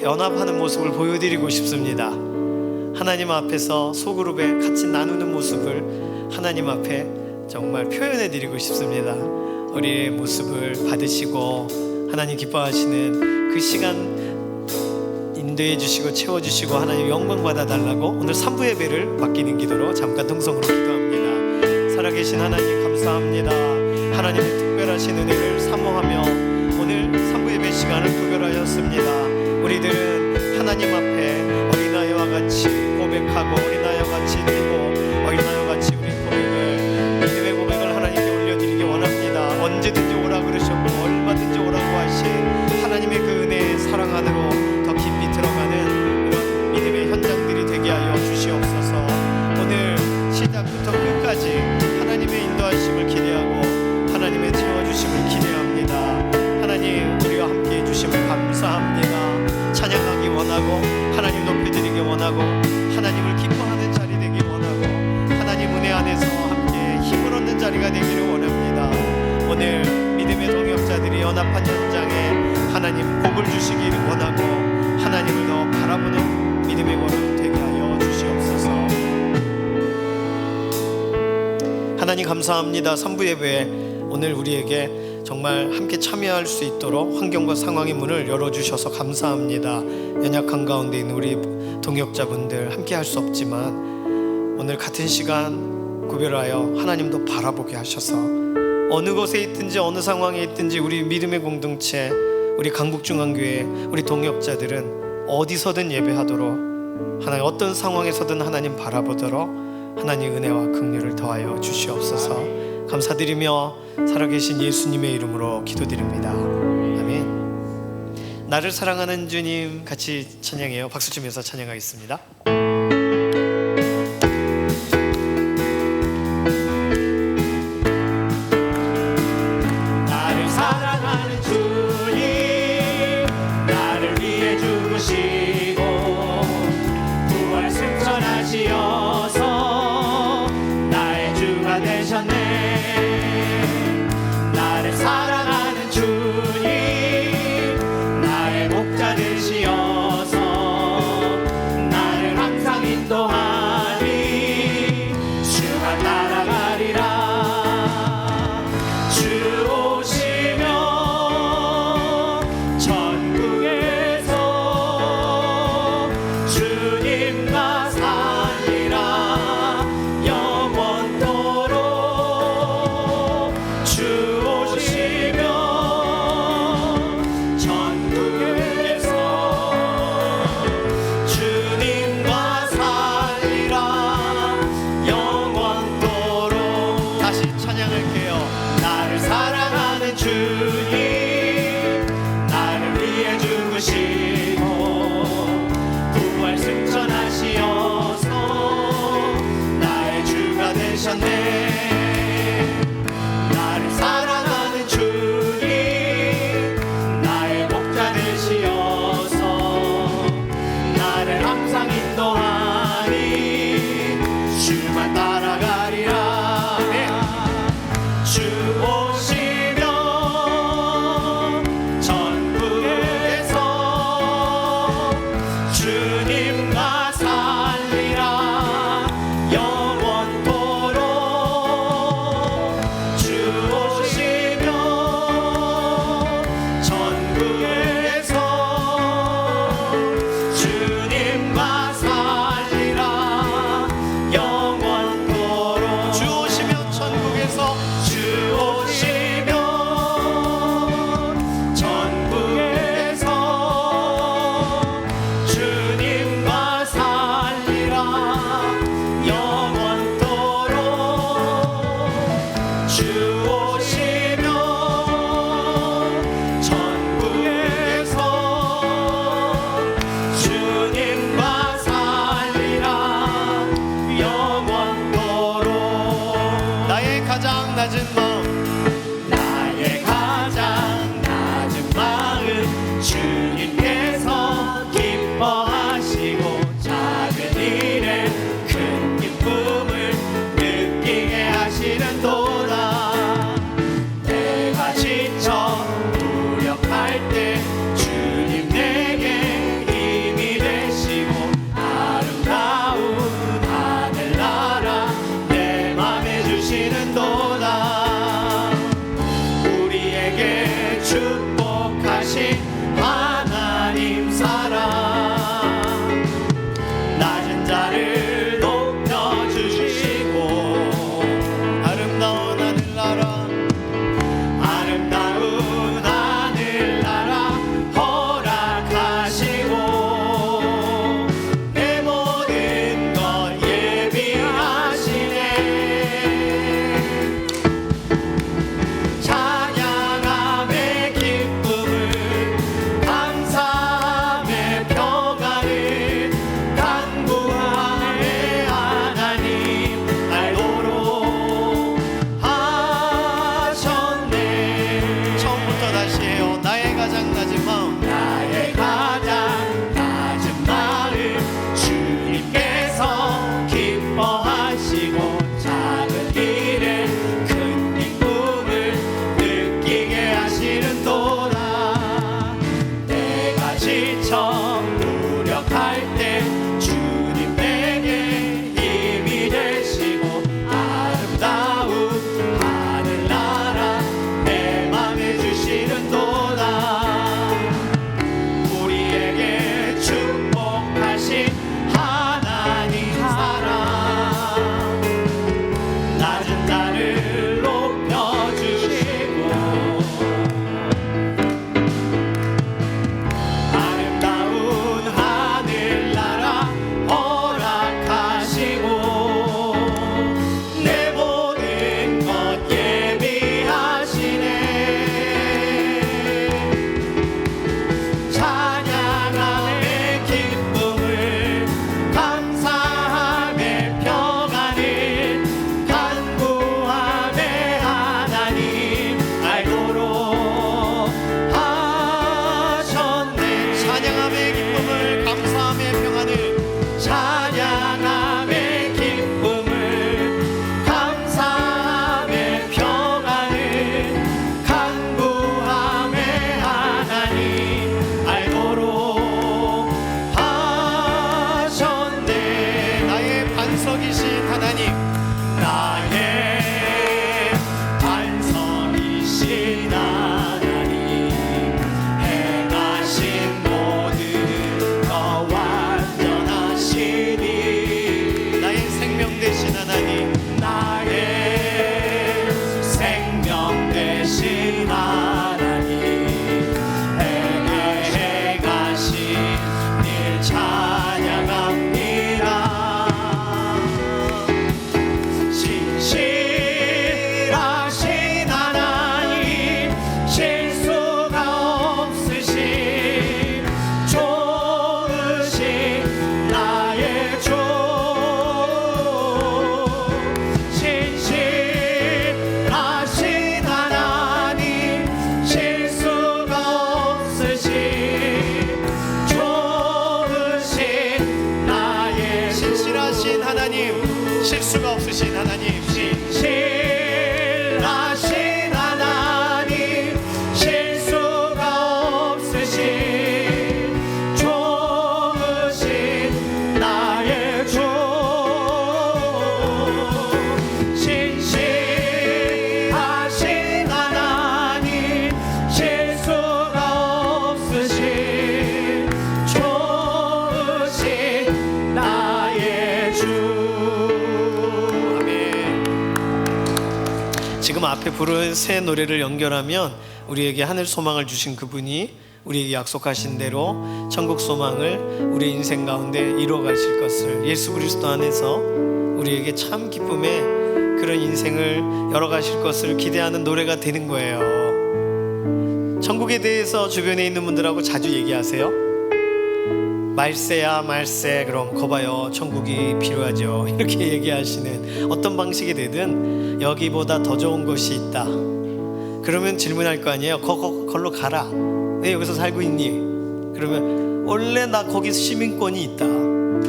연합하는 모습을 보여드리고 싶습니다. 하나님 앞에서 소그룹에 같이 나누는 모습을 하나님 앞에 정말 표현해 드리고 싶습니다. 우리의 모습을 받으시고 하나님 기뻐하시는 그 시간 인도해 주시고 채워주시고 하나님 영광 받아달라고 오늘 3부 예배를 맡기는 기도로 잠깐 통성으로 기도합니다. 살아계신 하나님 감사합니다. 하나님의 특별하신 은혜를 사모하며 오늘 3부 예배 시간을 구별하였습니다. 우리들은 하나님 앞에 어린아이와 같이 고백하고 어린아이와 같이 드리고 어린아이와 같이 우리 고백을 믿음의 고백을 하나님께 올려드리기 원합니다. 언제든지 오라고 그러셨고 얼마든지 오라고 하신 하나님의 그 은혜의 사랑 안으로 더 깊이 들어가는 그런 믿음의 현장들이 되게 하여 주시옵소서. 오늘 시작부터 끝까지 하나님의 인도하심을 기대하고 하나님의 채워주심을 기대합니다. 하나님 우리와 함께 해주심을 감사합니다. 찬양하기 원하고 하나님 높여드리기 원하고 하나님을 기뻐하는 자리 되기 원하고 하나님 은혜 안에서 함께 힘을 얻는 자리가 되기를 원합니다. 오늘 믿음의 동역자들이 연합한 현장에 하나님 복을 주시기를 원하고 하나님을 더 바라보는 믿음의 걸음 되게 하여 주시옵소서. 하나님 감사합니다. 3부 예배에 오늘 우리에게 정말 함께 참여할 수 있도록 환경과 상황의 문을 열어주셔서 감사합니다. 연약한 가운데 있는 우리 동역자분들 함께 할 수 없지만 오늘 같은 시간 구별하여 하나님도 바라보게 하셔서 어느 곳에 있든지 어느 상황에 있든지 우리 믿음의 공동체 우리 강북중앙교회 우리 동역자들은 어디서든 예배하도록 하나님 어떤 상황에서든 하나님 바라보도록 하나님 은혜와 긍휼을 더하여 주시옵소서. 감사드리며 살아계신 예수님의 이름으로 기도드립니다. 아멘. 나를 사랑하는 주님 같이 찬양해요. 박수 치면서 찬양하겠습니다. 나를 사랑하는 주님 나를 위해 죽으시고 부활 승천하시어서 나의 주가 되셨네. 나를 사랑하는 주님 나의 목자 되시어서 나를 항상 인도하니 주가 따라가리라. 주 오시면 천국에서 주님과 살리라 영원토록. 주 오시면 천국에서 주님과 살리라 영원토록. 다시 찬양할게요. 나를 사랑하는 주님 나를 위해 죽으시고 부활 승천하시어서 나의 주가 되셨네. 나를 사랑하는 주님 나의 목자 되시어서 나를 항상 인도하니 주만 따라가리라. 주 오시면 천국에서 주님과 살리라 영원토록. 주 오시면 천국에서 주님과 살리라 영원토록. 주 오시면 천국에서 주 오시면 천국에서 주님과 지쳐 무력할 때 주님 내게 힘이 되시고 아름다운 하늘나라 내 맘에 주시는도다. 우리에게 축복하신 하나님 사랑 낮은 나를 높여주시고 아름다운 하늘나라 허락하시고 내 모든 것 예비하시네. 찬양함의 기쁨을 감사함의 평안을 간구함의 하나님 알도록 하셨네. 찬양함의 기쁨을 감사함의 평안을 찬양함의 기쁨을 감사함의 평안을 간구함의 하나님 알도록 하셨네. 나의 반석이신 하나님, 나의 반석이신 하나님 행하신 모든 것 완전하시니 나의 생명 되신 하나님, 나의 생명 되신 하나님 행하신 일 찬양합니다. 신실하신 하나님 실수가 없으신 좋으신 나의 주 신실하신 하나님 실수가 없으신 좋으신 나의 신실하신 하나님, 실수가 없으신 하나님, 신실하신 하나님 실수가 없으신 좋으신 나의 주 신실하신 하나님 실수가 없으신 좋으신 나의 주. 아멘. 지금 앞에 부른 새 노래를 연결하면 우리에게 하늘 소망을 주신 그분이 우리에게 약속하신 대로 천국 소망을 우리 인생 가운데 이루어 가실 것을 예수 그리스도 안에서 우리에게 참 기쁨의 그런 인생을 열어가실 것을 기대하는 노래가 되는 거예요. 천국에 대해서 주변에 있는 분들하고 자주 얘기하세요. 말세야 말세, 그럼 거봐요 천국이 필요하죠, 이렇게 얘기하시는 어떤 방식이 되든 여기보다 더 좋은 곳이 있다 그러면 질문할 거 아니에요. 걸로 가라. 왜 여기서 살고 있니? 그러면 원래 나 거기 시민권이 있다,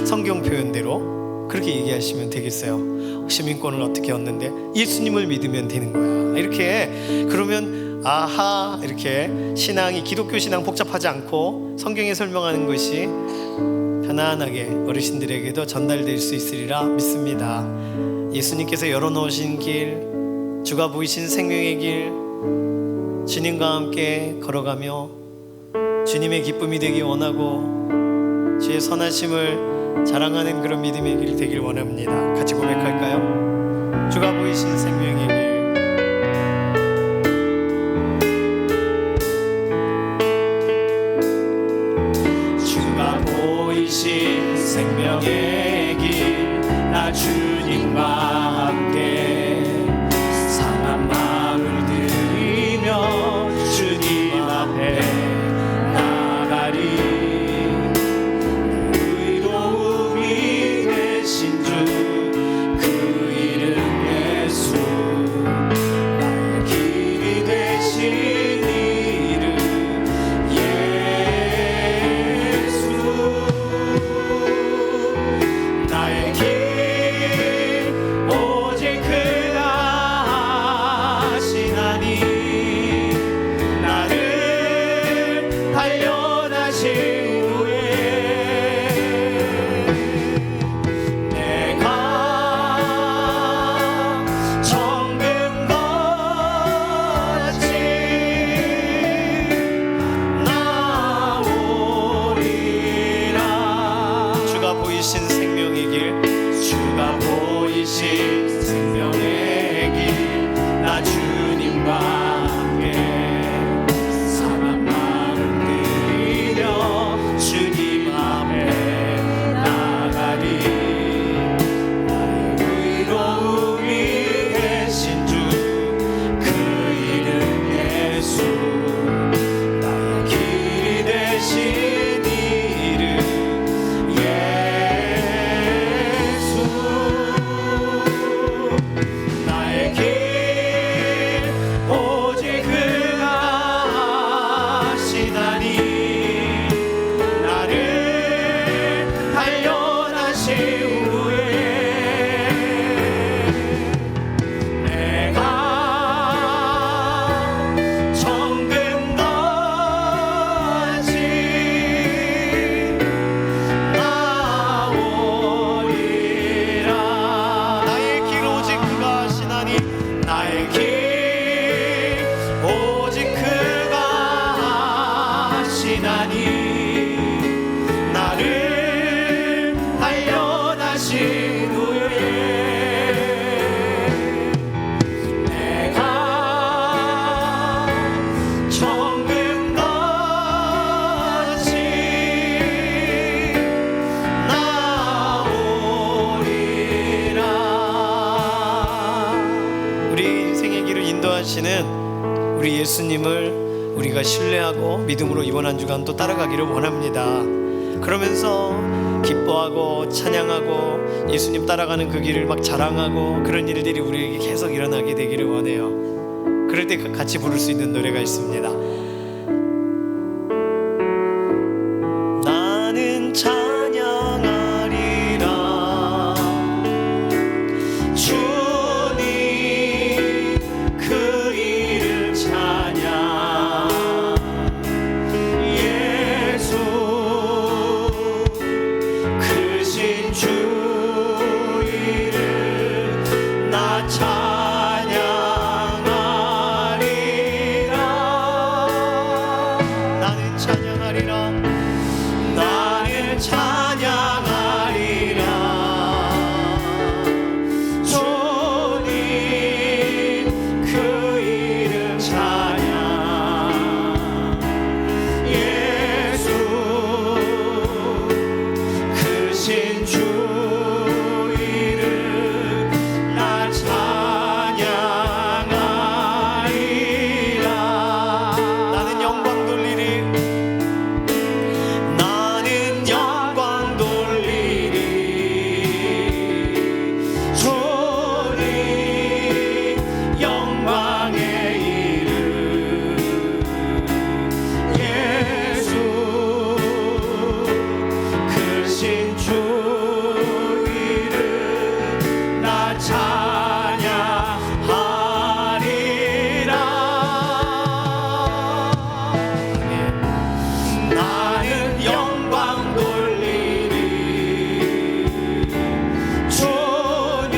성경 표현대로 그렇게 얘기하시면 되겠어요. 시민권을 어떻게 얻는데? 예수님을 믿으면 되는 거야. 이렇게 그러면 아하, 이렇게 신앙이 기독교 신앙 복잡하지 않고 성경에 설명하는 것이 편안하게 어르신들에게도 전달될 수 있으리라 믿습니다. 예수님께서 열어놓으신 길, 주가 보이신 생명의 길, 주님과 함께 걸어가며 주님의 기쁨이 되기 원하고 주의 선하심을 자랑하는 그런 믿음의 길 되길 원합니다. 같이 고백할까요? 주가 보이신 생명의 길, 주가 보이신 생명의 길, 나 주님과 함께 상한 마음을 들이며 주님 앞에 나가리. 의로움이 되신 주 그 이름 예수, 나의 길이 되신 이름 예수. 나의 길 우리 예수님을 우리가 신뢰하고 믿음으로 이번 한 주간도 따라가기를 원합니다. 그러면서 기뻐하고 찬양하고 예수님 따라가는 그 길을 막 자랑하고 그런 일들이 우리에게 계속 일어나게 되기를 원해요. 그럴 때 같이 부를 수 있는 노래가 있습니다. 나는 찬양하리라 주님 그 이름 찬양 예수 크신 주 이름 나 찬양하리라 나는 찬양하리라 나는 찬양하리라 주님 그 이름 찬양 예수 크신 주 이름 나 찬양하리라 나는 영광 돌리리 나는 영광 돌리리 주님 영광의 이름 예수 크신 주 이름 나 찬양하리라 나는 영광 돌리리 주님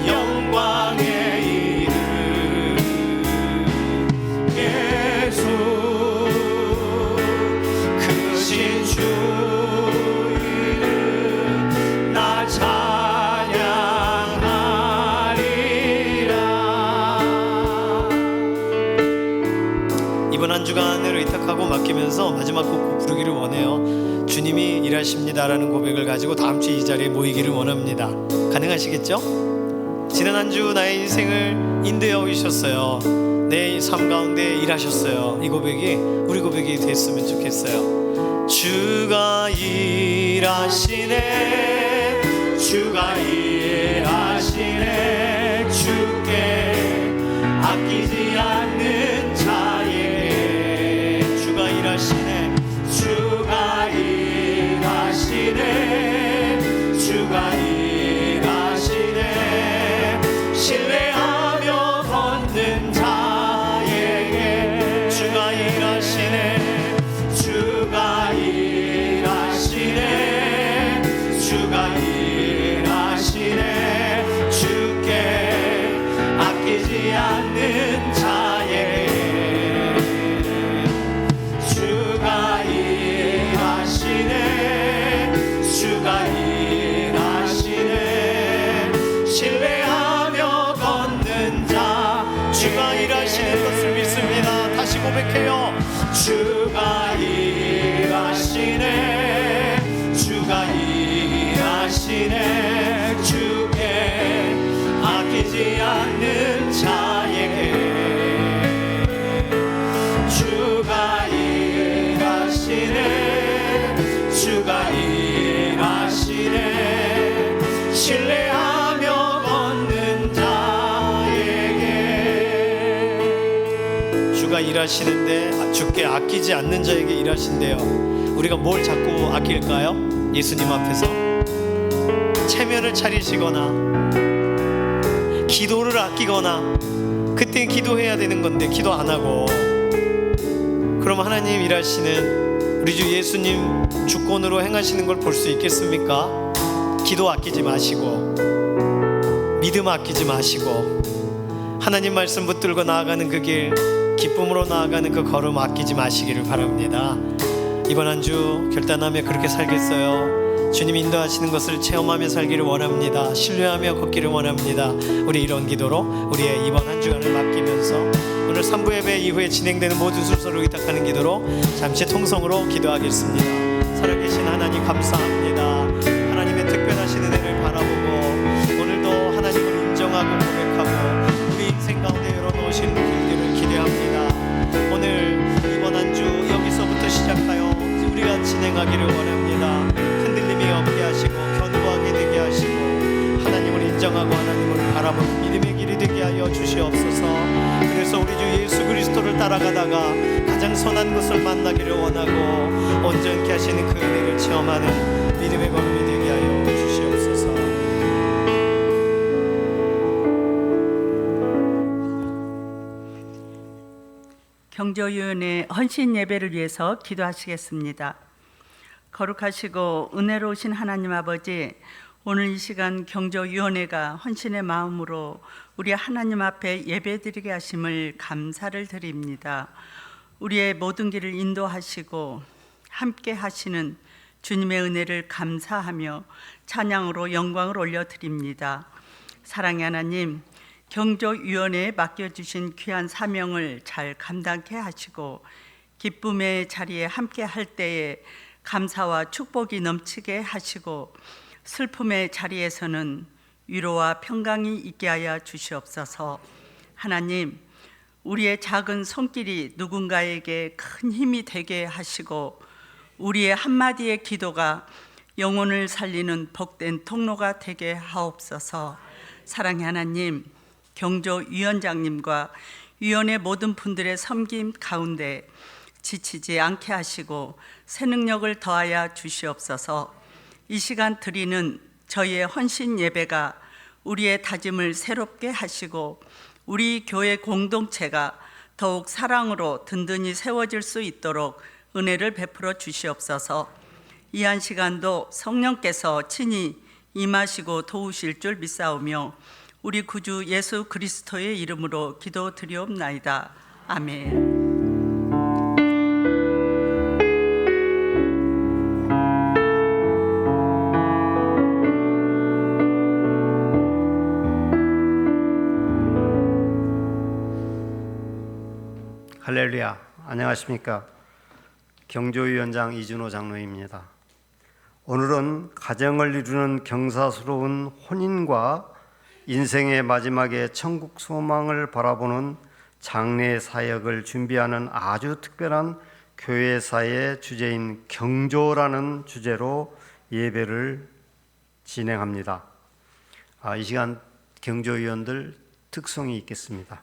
영광의 이름 예수 크신 주 이름 나 찬양하리라 이번 한 주간을 의탁하고 맡기면서 마지막 곡 부르기를 원해요. 주님이 일하십니다라는 고백을 가지고 다음 주 이 자리에 모이기를 원합니다. 가능하시겠죠? 지난 한 주 나의 인생을 인도해 오셨어요. 내 삶 가운데 일하셨어요. 이 고백이 우리 고백이 됐으면 좋겠어요. 주가 일하시네 주가 일하시네 주께 아끼지 않는 자에게 주가 일하시네 주가 일하시네 주가 일하시네 신뢰하며 걷는 자에게 주가 일하시네 주가 일하시네 주가 일하시네 주께 아끼지 않는 자에게 주가 일하시네 주가 일하시네 신뢰하며 걷는 자 주가 일하시는 것을 믿습니다. 다시 고백해요. 주가 일하시네 주가 일하시네 주께 아끼지 않는 자에게 주가 일하시네 주가 일하시네 신뢰하며 걷는 자에게 주가 일하시는데 주께 아끼지 않는 자에게 일하신대요. 우리가 뭘 자꾸 아낄까요? 예수님 앞에서 체면을 차리시거나 기도를 아끼거나 그때 기도해야 되는 건데 기도 안 하고 그럼 하나님 일하시는 우리 주 예수님 주권으로 행하시는 걸 볼 수 있겠습니까? 기도 아끼지 마시고 믿음 아끼지 마시고 하나님 말씀 붙들고 나아가는 그 길 기쁨으로 나아가는 그 걸음 아끼지 마시기를 바랍니다. 이번 한 주 결단하며 그렇게 살겠어요. 주님 인도하시는 것을 체험하며 살기를 원합니다. 신뢰하며 걷기를 원합니다. 우리 이런 기도로 우리의 이번 한 주간을 맡기면서 오늘 3부 예배 이후에 진행되는 모든 순서를 의탁하는 기도로 잠시 통성으로 기도하겠습니다. 살아계신 하나님 감사합니다. 하나님의 특별하신 은혜를 바라보고 오늘도 하나님을 인정하고 고백하고 우리 인생 가운데 열어놓으신 길들 진행하기를 원합니다. 흔들림이 없게 하시고 견고하게 되게 하시고 하나님을 인정하고 하나님을 바라보는 믿음의 길이 되게 하여 주시옵소서. 그래서 우리 주 예수 그리스도를 따라가다가 가장 선한 것을 만나기를 원하고 온전케 하시는 그 은혜를 체험하는 믿음의 걸음이 되게 하여 주시옵소서. 경조위원회 헌신 예배를 위해서 기도하시겠습니다. 거룩하시고 은혜로우신 하나님 아버지, 오늘 이 시간 경조위원회가 헌신의 마음으로 우리 하나님 앞에 예배드리게 하심을 감사를 드립니다. 우리의 모든 길을 인도하시고 함께 하시는 주님의 은혜를 감사하며 찬양으로 영광을 올려드립니다. 사랑의 하나님, 경조위원회에 맡겨주신 귀한 사명을 잘 감당케 하시고 기쁨의 자리에 함께 할 때에 감사와 축복이 넘치게 하시고 슬픔의 자리에서는 위로와 평강이 있게 하여 주시옵소서. 하나님, 우리의 작은 손길이 누군가에게 큰 힘이 되게 하시고 우리의 한마디의 기도가 영혼을 살리는 복된 통로가 되게 하옵소서. 사랑의 하나님, 경조위원장님과 위원회 모든 분들의 섬김 가운데 지치지 않게 하시고 새 능력을 더하여 주시옵소서. 이 시간 드리는 저희의 헌신 예배가 우리의 다짐을 새롭게 하시고 우리 교회 공동체가 더욱 사랑으로 든든히 세워질 수 있도록 은혜를 베풀어 주시옵소서. 이 한 시간도 성령께서 친히 임하시고 도우실 줄 믿사오며 우리 구주 예수 그리스도의 이름으로 기도드리옵나이다. 아멘. 할렐루야, 안녕하십니까? 경조위원장 이준호 장로입니다. 오늘은 가정을 이루는 경사스러운 혼인과 인생의 마지막에 천국 소망을 바라보는 장례 사역을 준비하는 아주 특별한 교회사의 주제인 경조라는 주제로 예배를 진행합니다. 이 시간 경조위원들 특성이 있겠습니다.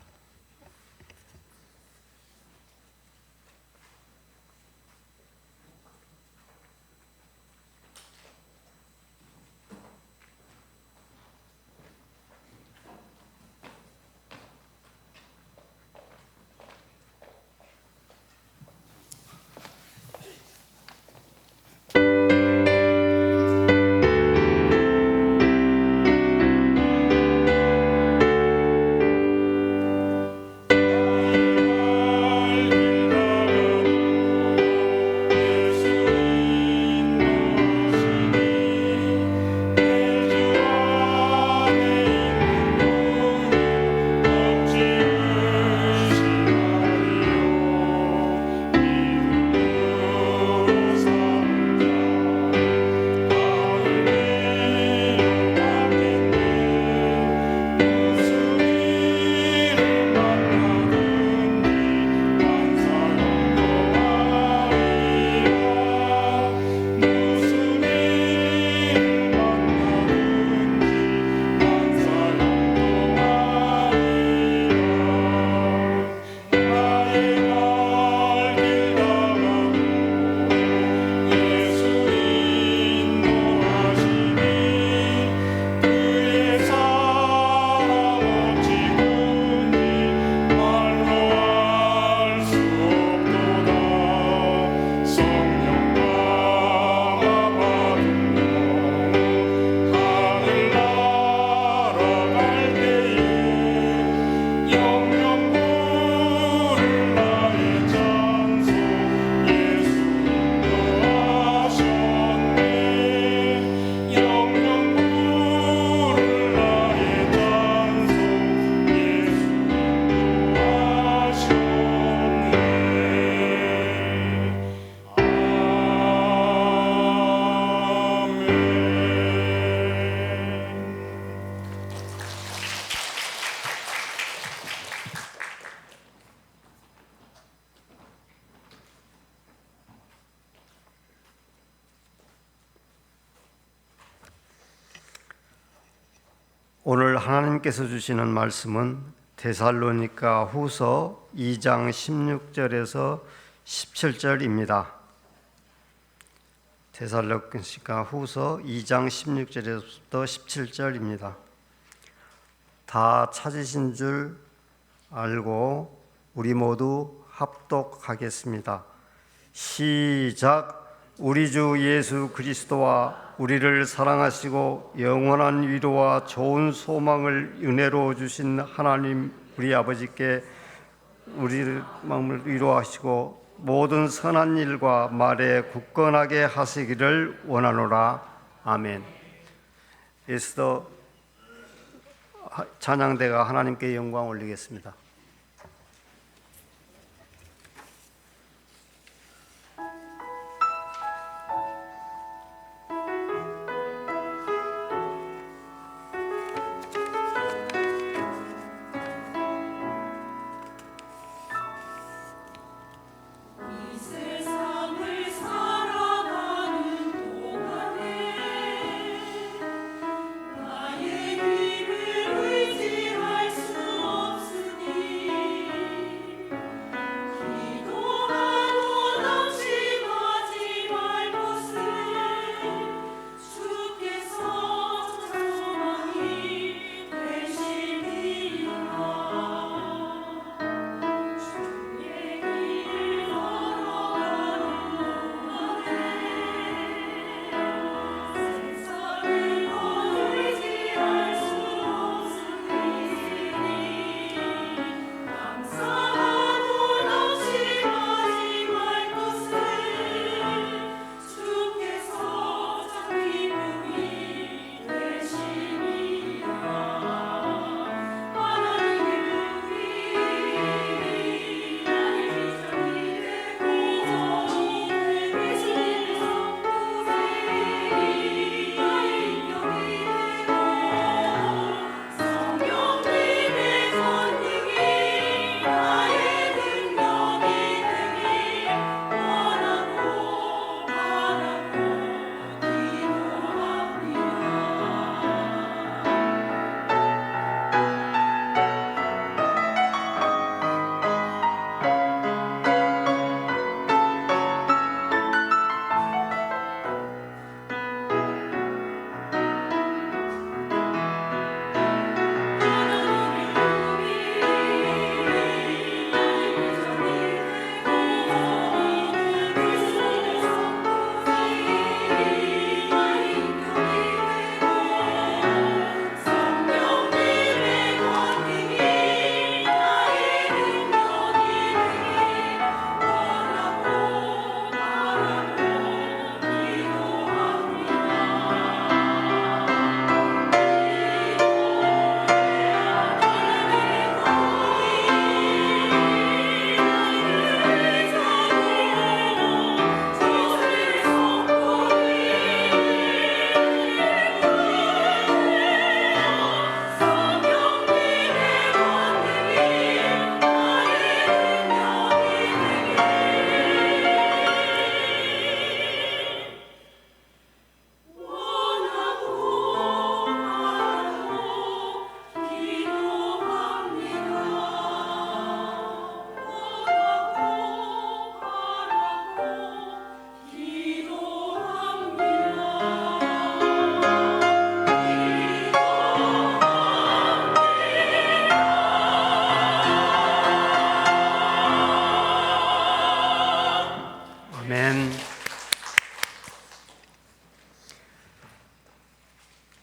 오늘 하나님께서 주시는 말씀은 데살로니가 후서 2장 16절에서 17절입니다. 데살로니가 후서 2장 16절에서부터 17절입니다. 다 찾으신 줄 알고 우리 모두 합독하겠습니다. 시작. 우리 주 예수 그리스도와 우리를 사랑하시고 영원한 위로와 좋은 소망을 은혜로 주신 하나님 우리 아버지께 우리를 마음을 위로하시고 모든 선한 일과 말에 굳건하게 하시기를 원하노라. 아멘. 예수도 찬양대가 하나님께 영광 올리겠습니다.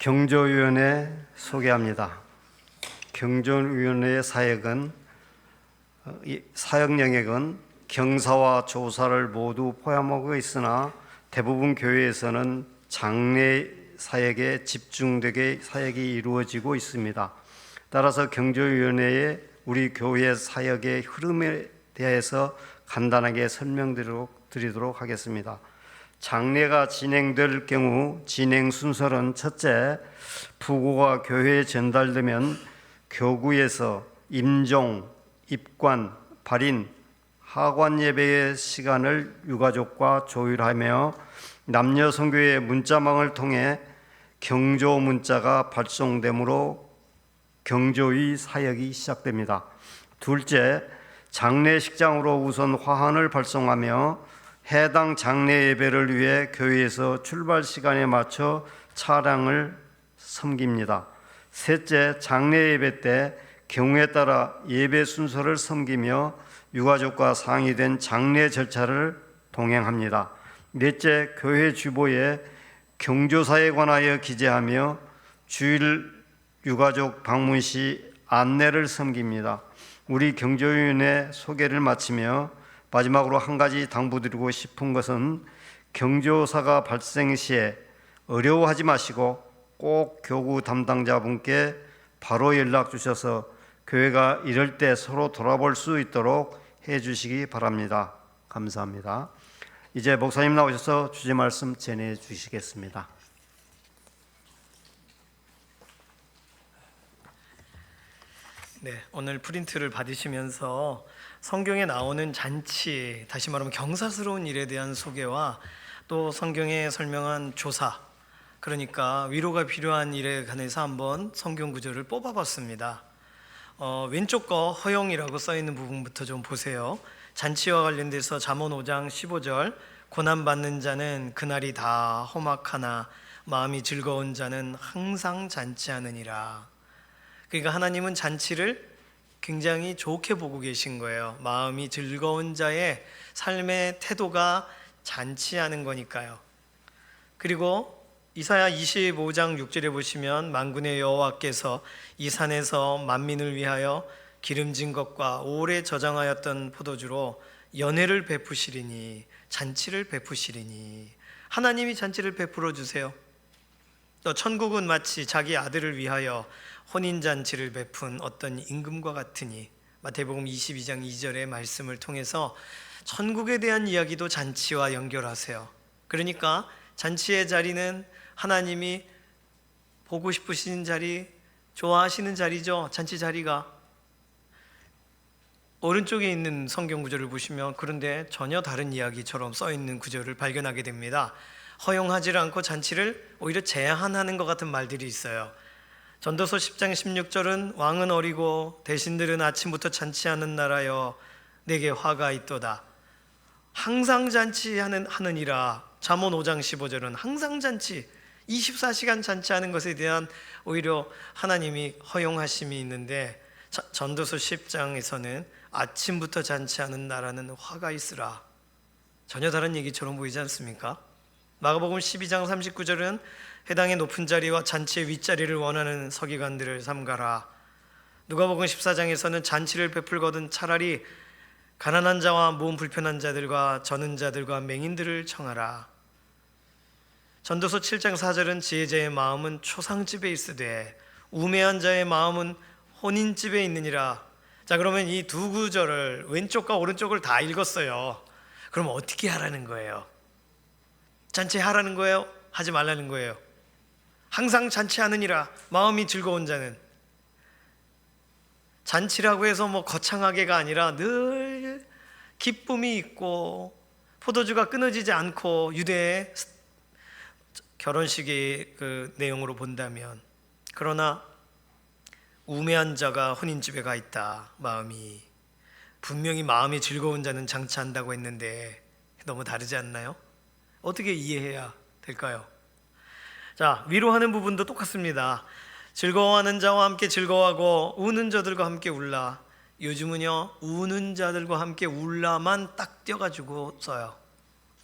경조위원회 소개합니다. 경조위원회의 사역 영역은 경사와 조사를 모두 포함하고 있으나 대부분 교회에서는 장례 사역에 집중되게 사역이 이루어지고 있습니다. 따라서 경조위원회의 우리 교회 사역의 흐름에 대해서 간단하게 설명드리도록 하겠습니다. 장례가 진행될 경우 진행 순서는 첫째, 부고가 교회에 전달되면 교구에서 임종, 입관, 발인, 하관 예배의 시간을 유가족과 조율하며 남녀 선교회 문자망을 통해 경조 문자가 발송되므로 경조의 사역이 시작됩니다. 둘째, 장례식장으로 우선 화환을 발송하며 해당 장례 예배를 위해 교회에서 출발 시간에 맞춰 차량을 섬깁니다. 셋째, 장례 예배 때 경우에 따라 예배 순서를 섬기며 유가족과 상의된 장례 절차를 동행합니다. 넷째, 교회 주보에 경조사에 관하여 기재하며 주일 유가족 방문 시 안내를 섬깁니다. 우리 경조위원회 소개를 마치며 마지막으로 한 가지 당부드리고 싶은 것은 경조사가 발생 시에 어려워하지 마시고 꼭 교구 담당자분께 바로 연락 주셔서 교회가 이럴 때 서로 돌아볼 수 있도록 해 주시기 바랍니다. 감사합니다. 이제 목사님 나오셔서 주제 말씀 전해 주시겠습니다. 네, 오늘 프린트를 받으시면서 성경에 나오는 잔치, 다시 말하면 경사스러운 일에 대한 소개와 또 성경에 설명한 조사, 그러니까 위로가 필요한 일에 관해서 한번 성경 구절을 뽑아봤습니다. 왼쪽 거 허용이라고 써있는 부분부터 좀 보세요. 잔치와 관련돼서 잠언 5장 15절, 고난받는 자는 그날이 다 험악하나 마음이 즐거운 자는 항상 잔치하느니라. 그러니까 하나님은 잔치를 굉장히 좋게 보고 계신 거예요. 마음이 즐거운 자의 삶의 태도가 잔치하는 거니까요. 그리고 이사야 25장 6절에 보시면 만군의 여호와께서 이 산에서 만민을 위하여 기름진 것과 오래 저장하였던 포도주로 연회를 베푸시리니, 잔치를 베푸시리니, 하나님이 잔치를 베풀어 주세요. 또 천국은 마치 자기 아들을 위하여 혼인잔치를 베푼 어떤 임금과 같으니, 마태복음 22장 2절의 말씀을 통해서 천국에 대한 이야기도 잔치와 연결하세요. 그러니까 잔치의 자리는 하나님이 보고 싶으신 자리, 좋아하시는 자리죠. 잔치 자리가. 오른쪽에 있는 성경 구절을 보시면 그런데 전혀 다른 이야기처럼 써있는 구절을 발견하게 됩니다. 허용하지 않고 잔치를 오히려 제한하는 것 같은 말들이 있어요. 전도서 10장 16절은 왕은 어리고 대신들은 아침부터 잔치하는 나라여 내게 화가 있도다. 항상 잔치하느니라. 잠언 5장 15절은 항상 잔치, 24시간 잔치하는 것에 대한 오히려 하나님이 허용하심이 있는데, 전도서 10장에서는 아침부터 잔치하는 나라는 화가 있으라. 전혀 다른 얘기처럼 보이지 않습니까? 마가복음 12장 39절은 해당의 높은 자리와 잔치의 윗자리를 원하는 서기관들을 삼가라. 누가복음 14장에서는 잔치를 베풀거든 차라리 가난한 자와 몸 불편한 자들과 저는 자들과 맹인들을 청하라. 전도서 7장 4절은 지혜자의 마음은 초상집에 있으되 우매한 자의 마음은 혼인집에 있느니라. 자, 그러면 이 두 구절을 왼쪽과 오른쪽을 다 읽었어요. 그럼 어떻게 하라는 거예요? 잔치하라는 거예요? 하지 말라는 거예요? 항상 잔치하느니라. 마음이 즐거운 자는. 잔치라고 해서 뭐 거창하게가 아니라 늘 기쁨이 있고 포도주가 끊어지지 않고, 유대의 결혼식의 그 내용으로 본다면. 그러나 우매한 자가 혼인집에 가 있다. 마음이 분명히 마음이 즐거운 자는 장치한다고 했는데 너무 다르지 않나요? 어떻게 이해해야 될까요? 자, 위로하는 부분도 똑같습니다. 즐거워하는 자와 함께 즐거워하고 우는 자들과 함께 울라. 요즘은요, 우는 자들과 함께 울라만 딱 떼어가지고 써요.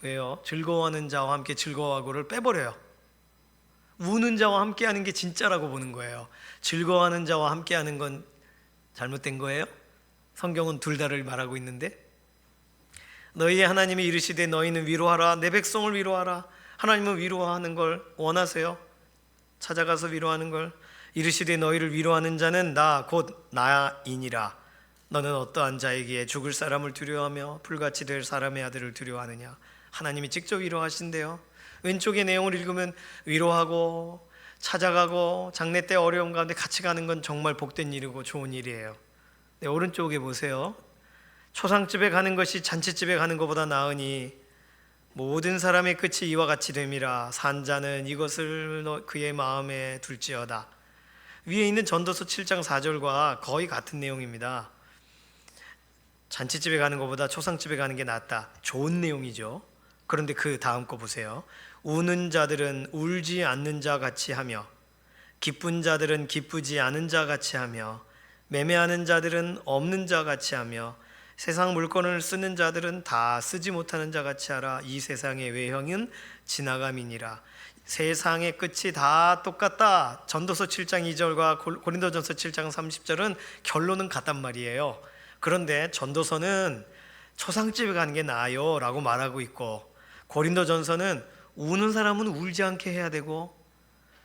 왜요? 즐거워하는 자와 함께 즐거워하고를 빼버려요. 우는 자와 함께 하는 게 진짜라고 보는 거예요. 즐거워하는 자와 함께 하는 건 잘못된 거예요? 성경은 둘 다를 말하고 있는데, 너희의 하나님이 이르시되 너희는 위로하라. 내 백성을 위로하라. 하나님은 위로하는 걸 원하세요? 찾아가서 위로하는 걸. 이르시되 너희를 위로하는 자는 나 곧 나이니라. 너는 어떠한 자에게 죽을 사람을 두려워하며 불같이 될 사람의 아들을 두려워하느냐. 하나님이 직접 위로하신대요. 왼쪽의 내용을 읽으면 위로하고 찾아가고 장례 때 어려운 가운데 같이 가는 건 정말 복된 일이고 좋은 일이에요. 네, 오른쪽에 보세요. 초상집에 가는 것이 잔치집에 가는 것보다 나으니 모든 사람의 끝이 이와 같이 됨이라. 산자는 이것을 그의 마음에 둘지어다. 위에 있는 전도서 7장 4절과 거의 같은 내용입니다. 잔치집에 가는 것보다 초상집에 가는 게 낫다. 좋은 내용이죠. 그런데 그 다음 거 보세요. 우는 자들은 울지 않는 자 같이 하며 기쁜 자들은 기쁘지 않은 자 같이 하며 매매하는 자들은 없는 자 같이 하며 세상 물건을 쓰는 자들은 다 쓰지 못하는 자 같이 하라. 이 세상의 외형은 지나감이니라. 세상의 끝이 다 똑같다. 전도서 7장 2절과 고린도전서 7장 30절은 결론은 같단 말이에요. 그런데 전도서는 초상집에 가는 게 나아요 라고 말하고 있고, 고린도전서는 우는 사람은 울지 않게 해야 되고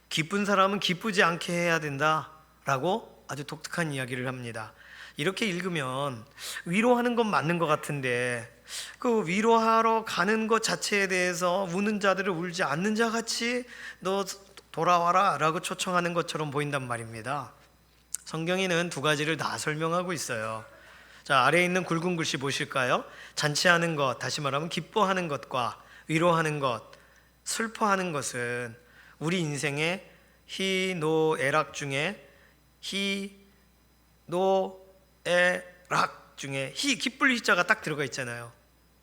기쁜 사람은 기쁘지 않게 해야 된다 라고 아주 독특한 이야기를 합니다. 이렇게 읽으면 위로하는 건 맞는 것 같은데 그 위로하러 가는 것 자체에 대해서 우는 자들을 울지 않는 자 같이 너 돌아와라 라고 초청하는 것처럼 보인단 말입니다. 성경에는 두 가지를 다 설명하고 있어요. 자, 아래에 있는 굵은 글씨 보실까요? 잔치하는 것, 다시 말하면 기뻐하는 것과 위로하는 것, 슬퍼하는 것은 우리 인생의 희노애락 중에 희노애락 중에 기쁠 희자가 딱 들어가 있잖아요.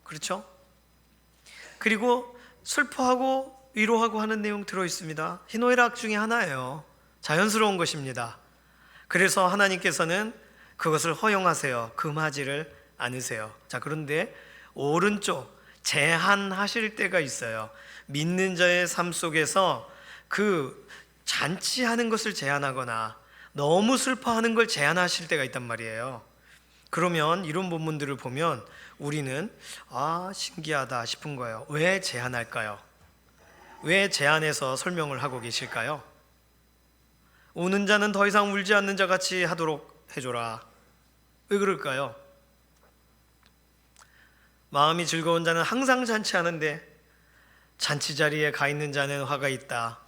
그렇죠? 그리고 슬퍼하고 위로하고 하는 내용 들어 있습니다. 희노애락 중에 하나예요. 자연스러운 것입니다. 그래서 하나님께서는 그것을 허용하세요. 금하지를 않으세요. 자, 그런데 오른쪽 제한하실 때가 있어요. 믿는 자의 삶 속에서 그 잔치하는 것을 제한하거나 너무 슬퍼하는 걸 제한하실 때가 있단 말이에요. 그러면 이런 본문들을 보면 우리는 신기하다 싶은 거예요. 왜 제한할까요? 왜 제한해서 설명을 하고 계실까요? 우는 자는 더 이상 울지 않는 자 같이 하도록 해줘라. 왜 그럴까요? 마음이 즐거운 자는 항상 잔치하는데 잔치 자리에 가 있는 자는 화가 있다.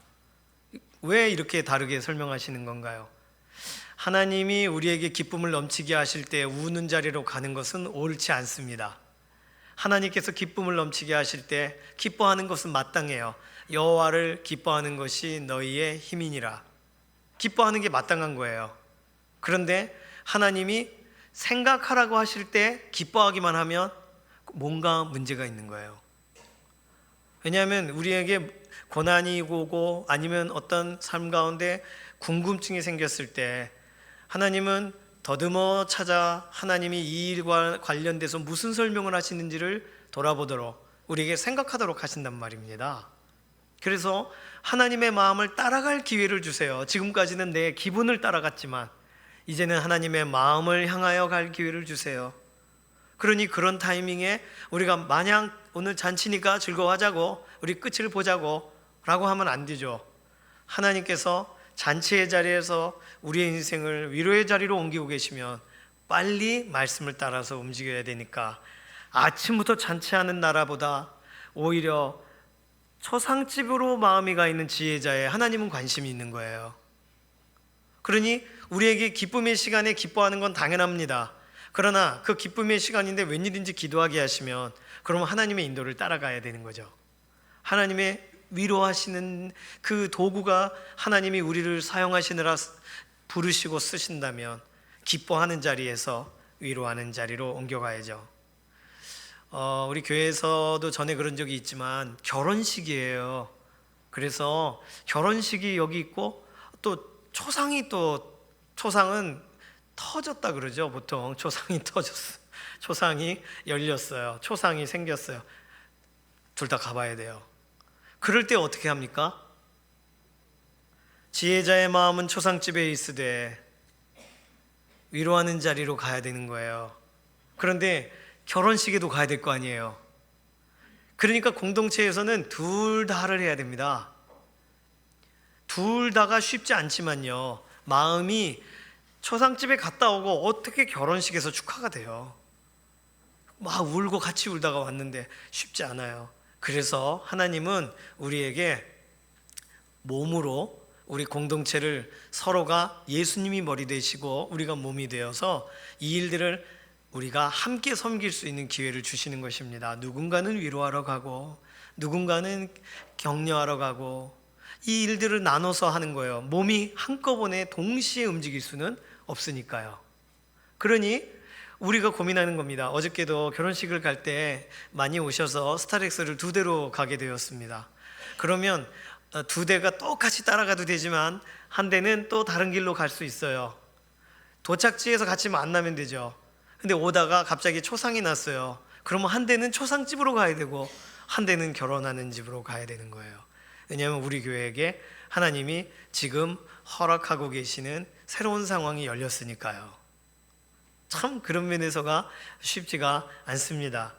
왜 이렇게 다르게 설명하시는 건가요? 하나님이 우리에게 기쁨을 넘치게 하실 때 우는 자리로 가는 것은 옳지 않습니다. 하나님께서 기쁨을 넘치게 하실 때 기뻐하는 것은 마땅해요. 여호와를 기뻐하는 것이 너희의 힘이니라. 기뻐하는 게 마땅한 거예요. 그런데 하나님이 생각하라고 하실 때 기뻐하기만 하면 뭔가 문제가 있는 거예요. 왜냐하면 우리에게 고난이 오고 아니면 어떤 삶 가운데 궁금증이 생겼을 때 하나님은 더듬어 찾아 하나님이 이 일과 관련돼서 무슨 설명을 하시는지를 돌아보도록 우리에게 생각하도록 하신단 말입니다. 그래서 하나님의 마음을 따라갈 기회를 주세요. 지금까지는 내 기분을 따라갔지만 이제는 하나님의 마음을 향하여 갈 기회를 주세요. 그러니 그런 타이밍에 우리가 마냥 오늘 잔치니까 즐거워하자고 우리 끝을 보자고 라고 하면 안 되죠. 하나님께서 잔치의 자리에서 우리의 인생을 위로의 자리로 옮기고 계시면 빨리 말씀을 따라서 움직여야 되니까 아침부터 잔치하는 나라보다 오히려 초상집으로 마음이 가 있는 지혜자에 하나님은 관심이 있는 거예요. 그러니 우리에게 기쁨의 시간에 기뻐하는 건 당연합니다. 그러나 그 기쁨의 시간인데 웬일인지 기도하게 하시면 그러면 하나님의 인도를 따라가야 되는 거죠. 하나님의 위로하시는 그 도구가 하나님이 우리를 사용하시느라 부르시고 쓰신다면 기뻐하는 자리에서 위로하는 자리로 옮겨가야죠. 우리 교회에서도 전에 그런 적이 있지만 결혼식이에요. 그래서 결혼식이 여기 있고 또 초상은 터졌다 그러죠. 보통 초상이 터졌어. 초상이 열렸어요. 초상이 생겼어요. 둘 다 가봐야 돼요. 그럴 때 어떻게 합니까? 지혜자의 마음은 초상집에 있으되 위로하는 자리로 가야 되는 거예요. 그런데 결혼식에도 가야 될 거 아니에요. 그러니까 공동체에서는 둘 다를 해야 됩니다. 둘 다가 쉽지 않지만요, 마음이 초상집에 갔다 오고 어떻게 결혼식에서 축하가 돼요? 막 울고 같이 울다가 왔는데 쉽지 않아요. 그래서 하나님은 우리에게 몸으로 우리 공동체를 서로가 예수님이 머리 되시고 우리가 몸이 되어서 이 일들을 우리가 함께 섬길 수 있는 기회를 주시는 것입니다. 누군가는 위로하러 가고 누군가는 격려하러 가고 이 일들을 나눠서 하는 거예요. 몸이 한꺼번에 동시에 움직일 수는 없으니까요. 그러니 우리가 고민하는 겁니다. 어저께도 결혼식을 갈 때 많이 오셔서 스타렉스를 2대로 가게 되었습니다. 그러면 2대가 똑같이 따라가도 되지만 한 대는 또 다른 길로 갈 수 있어요. 도착지에서 같이 만나면 되죠. 근데 오다가 갑자기 초상이 났어요. 그러면 한 대는 초상집으로 가야 되고 한 대는 결혼하는 집으로 가야 되는 거예요. 왜냐하면 우리 교회에게 하나님이 지금 허락하고 계시는 새로운 상황이 열렸으니까요. 참 그런 면에서가 쉽지가 않습니다.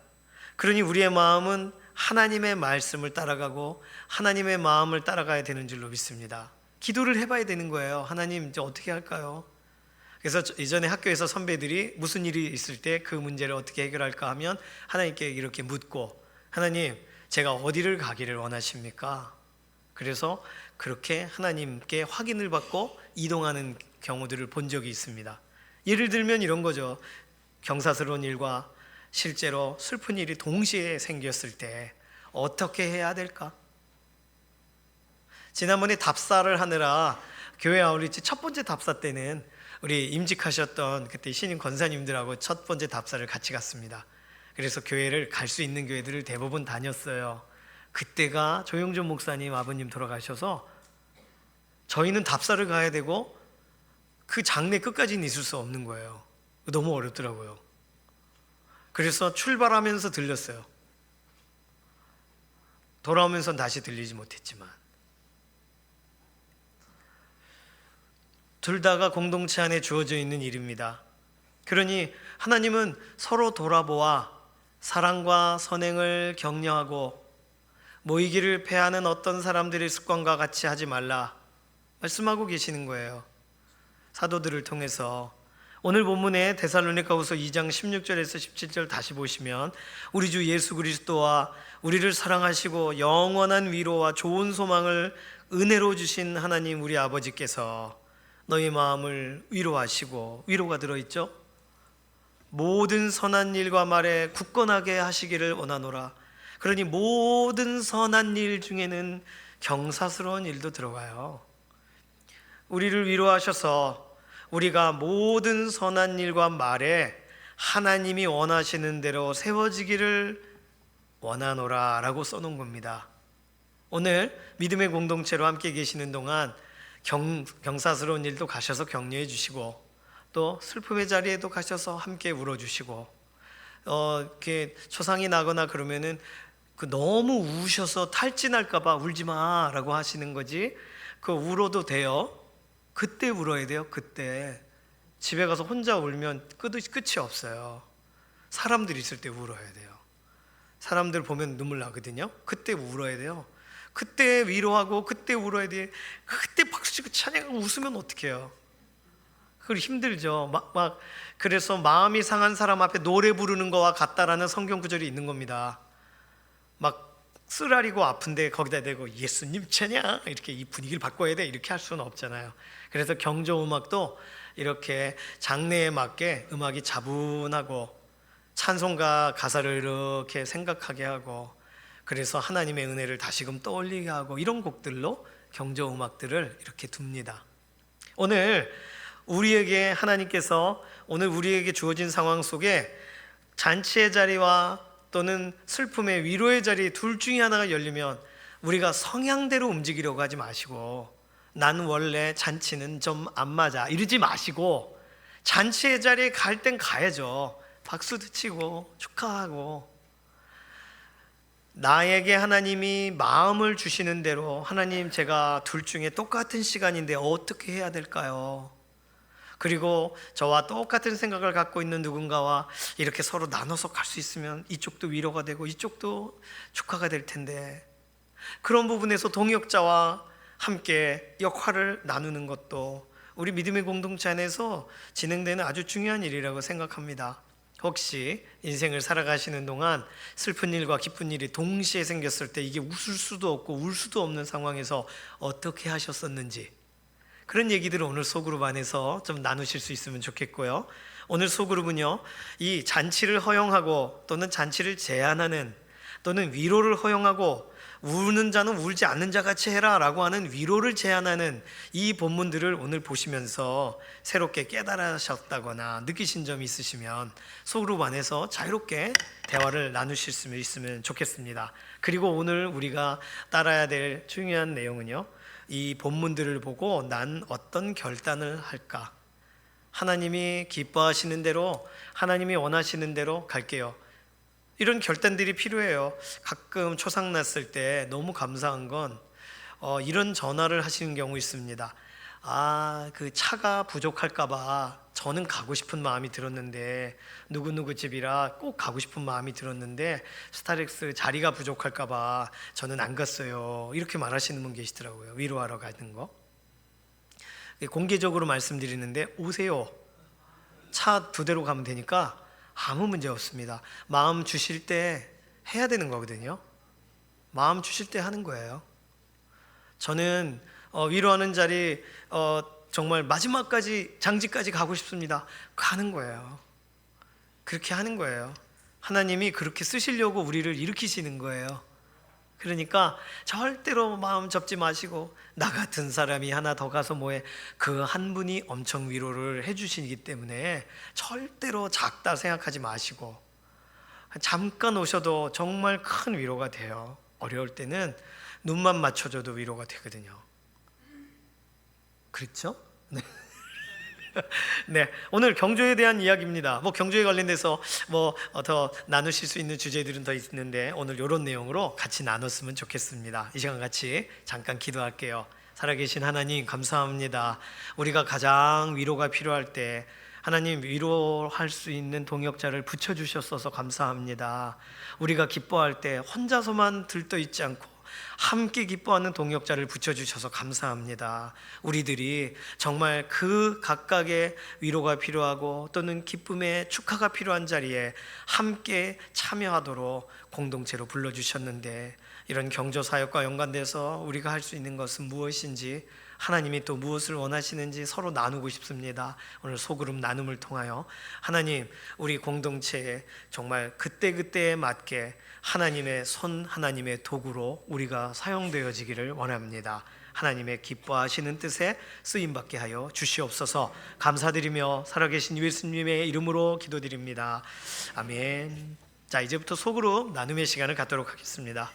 그러니 우리의 마음은 하나님의 말씀을 따라가고 하나님의 마음을 따라가야 되는 줄로 믿습니다. 기도를 해봐야 되는 거예요. 하나님 이제 어떻게 할까요? 그래서 이전에 학교에서 선배들이 무슨 일이 있을 때 그 문제를 어떻게 해결할까 하면 하나님께 이렇게 묻고, 하나님 제가 어디를 가기를 원하십니까? 그래서 그렇게 하나님께 확인을 받고 이동하는 경우들을 본 적이 있습니다. 예를 들면 이런 거죠. 경사스러운 일과 실제로 슬픈 일이 동시에 생겼을 때 어떻게 해야 될까? 지난번에 답사를 하느라 교회 아울리치 첫 번째 답사 때는 우리 임직하셨던 그때 신임 권사님들하고 첫 번째 답사를 같이 갔습니다. 그래서 교회를 갈 수 있는 교회들을 대부분 다녔어요. 그때가 조용준 목사님 아버님 돌아가셔서 저희는 답사를 가야 되고 그 장례 끝까지는 있을 수 없는 거예요. 너무 어렵더라고요. 그래서 출발하면서 들렸어요. 돌아오면서 다시 들리지 못했지만, 둘 다가 공동체 안에 주어져 있는 일입니다. 그러니 하나님은 서로 돌아보아 사랑과 선행을 격려하고 모이기를 패하는 어떤 사람들의 습관과 같이 하지 말라 말씀하고 계시는 거예요. 사도들을 통해서 오늘 본문에 데살로니가후서 2장 16절에서 17절 다시 보시면 우리 주 예수 그리스도와 우리를 사랑하시고 영원한 위로와 좋은 소망을 은혜로 주신 하나님 우리 아버지께서 너희 마음을 위로하시고, 위로가 들어있죠? 모든 선한 일과 말에 굳건하게 하시기를 원하노라. 그러니 모든 선한 일 중에는 경사스러운 일도 들어가요. 우리를 위로하셔서 우리가 모든 선한 일과 말에 하나님이 원하시는 대로 세워지기를 원하노라 라고 써놓은 겁니다. 오늘 믿음의 공동체로 함께 계시는 동안 경사스러운 일도 가셔서 격려해 주시고, 또 슬픔의 자리에도 가셔서 함께 울어주시고, 이렇게 초상이 나거나 그러면은 너무 우셔서 탈진할까봐 울지 마라고 하시는 거지, 그 울어도 돼요. 그때 울어야 돼요. 그때 집에 가서 혼자 울면 끝이 없어요. 사람들 있을 때 울어야 돼요. 사람들 보면 눈물 나거든요. 그때 울어야 돼요. 그때 위로하고 그때 울어야 돼. 그때 박수치고 찬양하고 웃으면 어떡해요? 그걸 힘들죠. 그래서 마음이 상한 사람 앞에 노래 부르는 거와 같다라는 성경 구절이 있는 겁니다. 막 쓰라리고 아픈데 거기다 대고 예수님 찬양 이렇게 이 분위기를 바꿔야 돼 이렇게 할 수는 없잖아요. 그래서 경조 음악도 이렇게 장르에 맞게 음악이 차분하고 찬송가 가사를 이렇게 생각하게 하고, 그래서 하나님의 은혜를 다시금 떠올리게 하고, 이런 곡들로 경조 음악들을 이렇게 둡니다. 오늘 우리에게 하나님께서 오늘 우리에게 주어진 상황 속에 잔치의 자리와 또는 슬픔의 위로의 자리 둘 중에 하나가 열리면 우리가 성향대로 움직이려고 하지 마시고, 나는 원래 잔치는 좀 안 맞아 이러지 마시고, 잔치의 자리에 갈 땐 가야죠. 박수도 치고 축하하고, 나에게 하나님이 마음을 주시는 대로, 하나님 제가 둘 중에 똑같은 시간인데 어떻게 해야 될까요? 그리고 저와 똑같은 생각을 갖고 있는 누군가와 이렇게 서로 나눠서 갈 수 있으면 이쪽도 위로가 되고 이쪽도 축하가 될 텐데, 그런 부분에서 동역자와 함께 역할을 나누는 것도 우리 믿음의 공동체 안에서 진행되는 아주 중요한 일이라고 생각합니다. 혹시 인생을 살아가시는 동안 슬픈 일과 기쁜 일이 동시에 생겼을 때 이게 웃을 수도 없고 울 수도 없는 상황에서 어떻게 하셨었는지, 그런 얘기들을 오늘 소그룹 안에서 좀 나누실 수 있으면 좋겠고요. 오늘 소그룹은요, 이 잔치를 허용하고 또는 잔치를 제한하는 또는 위로를 허용하고 우는 자는 울지 않는 자 같이 해라라고 하는 위로를 제안하는 이 본문들을 오늘 보시면서 새롭게 깨달으셨다거나 느끼신 점이 있으시면 소그룹 안에서 자유롭게 대화를 나누실 수 있으면 좋겠습니다. 그리고 오늘 우리가 따라야 될 중요한 내용은요, 이 본문들을 보고 난 어떤 결단을 할까? 하나님이 기뻐하시는 대로, 하나님이 원하시는 대로 갈게요. 이런 결단들이 필요해요. 가끔 초상 났을 때 너무 감사한 건 이런 전화를 하시는 경우 있습니다. 그 차가 부족할까봐 저는 가고 싶은 마음이 들었는데, 누구누구 집이라 꼭 가고 싶은 마음이 들었는데 스타렉스 자리가 부족할까봐 저는 안 갔어요. 이렇게 말하시는 분 계시더라고요. 위로하러 가는 거. 공개적으로 말씀드리는데 오세요. 차 2대로 가면 되니까 아무 문제 없습니다. 마음 주실 때 해야 되는 거거든요. 마음 주실 때 하는 거예요. 저는 위로하는 자리 정말 마지막까지, 장지까지 가고 싶습니다. 가는 거예요. 그렇게 하는 거예요. 하나님이 그렇게 쓰시려고 우리를 일으키시는 거예요. 그러니까 절대로 마음 접지 마시고, 나 같은 사람이 하나 더 가서 뭐해. 그 한 분이 엄청 위로를 해주시기 때문에 절대로 작다 생각하지 마시고, 잠깐 오셔도 정말 큰 위로가 돼요. 어려울 때는 눈만 맞춰줘도 위로가 되거든요. 그렇죠? 네. 네, 오늘 경조에 대한 이야기입니다. 경조에 관련돼서 더 나누실 수 있는 주제들은 더 있는데 오늘 이런 내용으로 같이 나눴으면 좋겠습니다. 이 시간 같이 잠깐 기도할게요. 살아계신 하나님, 감사합니다. 우리가 가장 위로가 필요할 때 하나님, 위로할 수 있는 동역자를 붙여주셨어서 감사합니다. 우리가 기뻐할 때 혼자서만 들떠있지 않고 함께 기뻐하는 동역자를 붙여주셔서 감사합니다. 우리들이 정말 그 각각의 위로가 필요하고 또는 기쁨의 축하가 필요한 자리에 함께 참여하도록 공동체로 불러주셨는데, 이런 경조사역과 연관돼서 우리가 할 수 있는 것은 무엇인지, 하나님이 또 무엇을 원하시는지 서로 나누고 싶습니다. 오늘 소그룹 나눔을 통하여 하나님, 우리 공동체에 정말 그때그때에 맞게 하나님의 손, 하나님의 도구로 우리가 사용되어지기를 원합니다. 하나님의 기뻐하시는 뜻에 쓰임받게 하여 주시옵소서. 감사드리며 살아계신 예수님의 이름으로 기도드립니다. 아멘. 자, 이제부터 소그룹 나눔의 시간을 갖도록 하겠습니다.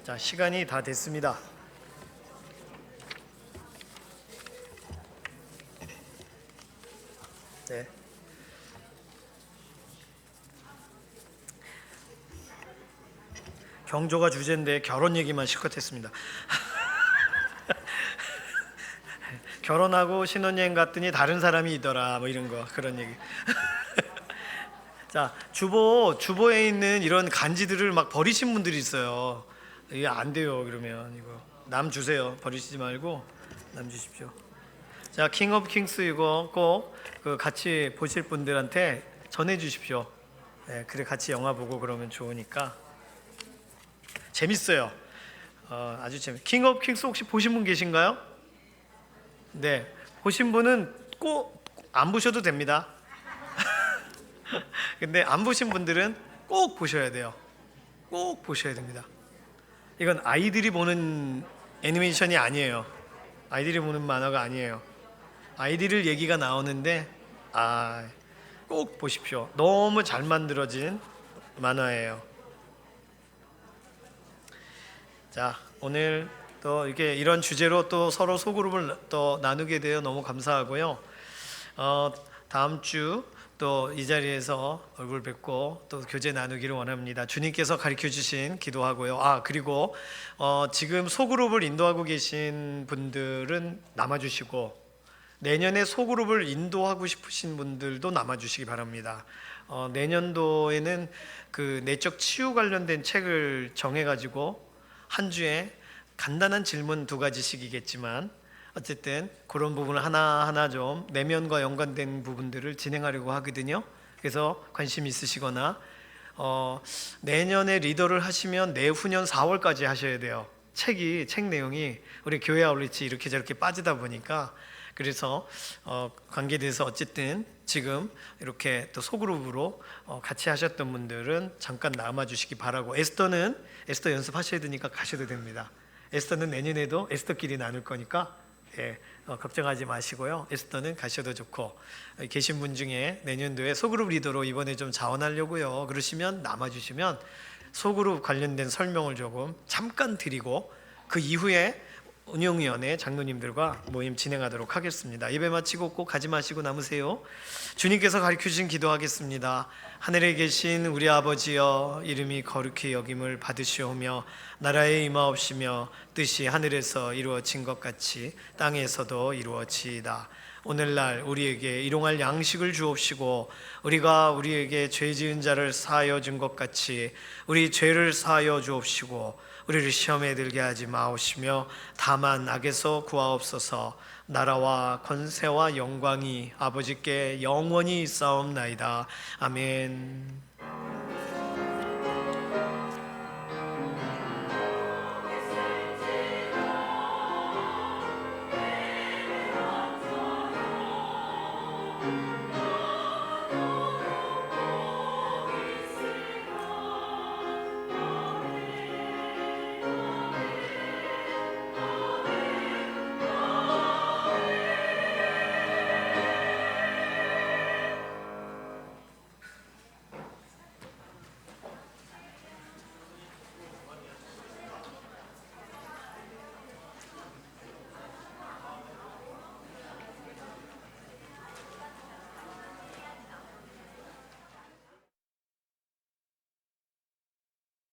자, 시간이 다 됐습니다. 네. 경조가 주제인데 결혼 얘기만 실컷 했습니다. 결혼하고 신혼여행 갔더니 다른 사람이 있더라, 뭐 이런 거, 그런 얘기. 자, 주보에 있는 이런 간지들을 막 버리신 분들이 있어요. 이게 안 돼요. 그러면 이거 남 주세요. 버리시지 말고 남 주십시오. 자, 킹 오브 킹스 이거 꼭 그 같이 보실 분들한테 전해 주십시오. 네, 그래 같이 영화 보고 그러면 좋으니까. 재밌어요. 아주 킹 오브 킹스 혹시 보신 분 계신가요? 네, 보신 분은 꼭 안 보셔도 됩니다. 근데 안 보신 분들은 꼭 보셔야 돼요. 꼭 보셔야 됩니다. 이건 아이들이 보는 애니메이션이 아니에요. 아이들이 보는 만화가 아니에요. 아이들 얘기가 나오는데 꼭 보십시오. 너무 잘 만들어진 만화예요. 자, 오늘 또 이렇게 이런 주제로 또 서로 소그룹을 또 나누게 되어 너무 감사하고요. 다음 주 또 이 자리에서 얼굴 뵙고 또 교제 나누기를 원합니다. 주님께서 가르쳐 주신 기도하고요. 그리고 지금 소그룹을 인도하고 계신 분들은 남아주시고, 내년에 소그룹을 인도하고 싶으신 분들도 남아주시기 바랍니다. 내년도에는 그 내적 치유 관련된 책을 정해가지고 한 주에 간단한 질문 2가지씩이겠지만 어쨌든 그런 부분을 하나하나 좀 내면과 연관된 부분들을 진행하려고 하거든요. 그래서 관심 있으시거나 내년에 리더를 하시면 내후년 4월까지 하셔야 돼요. 책 내용이 우리 교회 아울리치 이렇게 저렇게 빠지다 보니까, 그래서 관계돼서 어쨌든 지금 이렇게 또 소그룹으로 같이 하셨던 분들은 잠깐 남아주시기 바라고, 에스터 연습하셔야 되니까 가셔도 됩니다. 에스터는 내년에도 에스터끼리 나눌 거니까 걱정하지 마시고요. 에스터는 가셔도 좋고, 계신 분 중에 내년도에 소그룹 리더로 이번에 좀 자원하려고요 그러시면 남아주시면 소그룹 관련된 설명을 조금 잠깐 드리고 그 이후에 운영위원회 장로님들과 모임 진행하도록 하겠습니다. 예배 마치고 꼭 가지 마시고 남으세요. 주님께서 가르쳐주신 기도하겠습니다. 하늘에 계신 우리 아버지여, 이름이 거룩히 여김을 받으시오며 나라에 임하옵시며 뜻이 하늘에서 이루어진 것 같이 땅에서도 이루어지이다. 오늘날 우리에게 일용할 양식을 주옵시고 우리가 우리에게 죄 지은 자를 사하여 준 것 같이 우리 죄를 사하여 주옵시고 우리를 시험에 들게 하지 마옵시며 다만 악에서 구하옵소서. 나라와 권세와 영광이 아버지께 영원히 있사옵나이다. 아멘.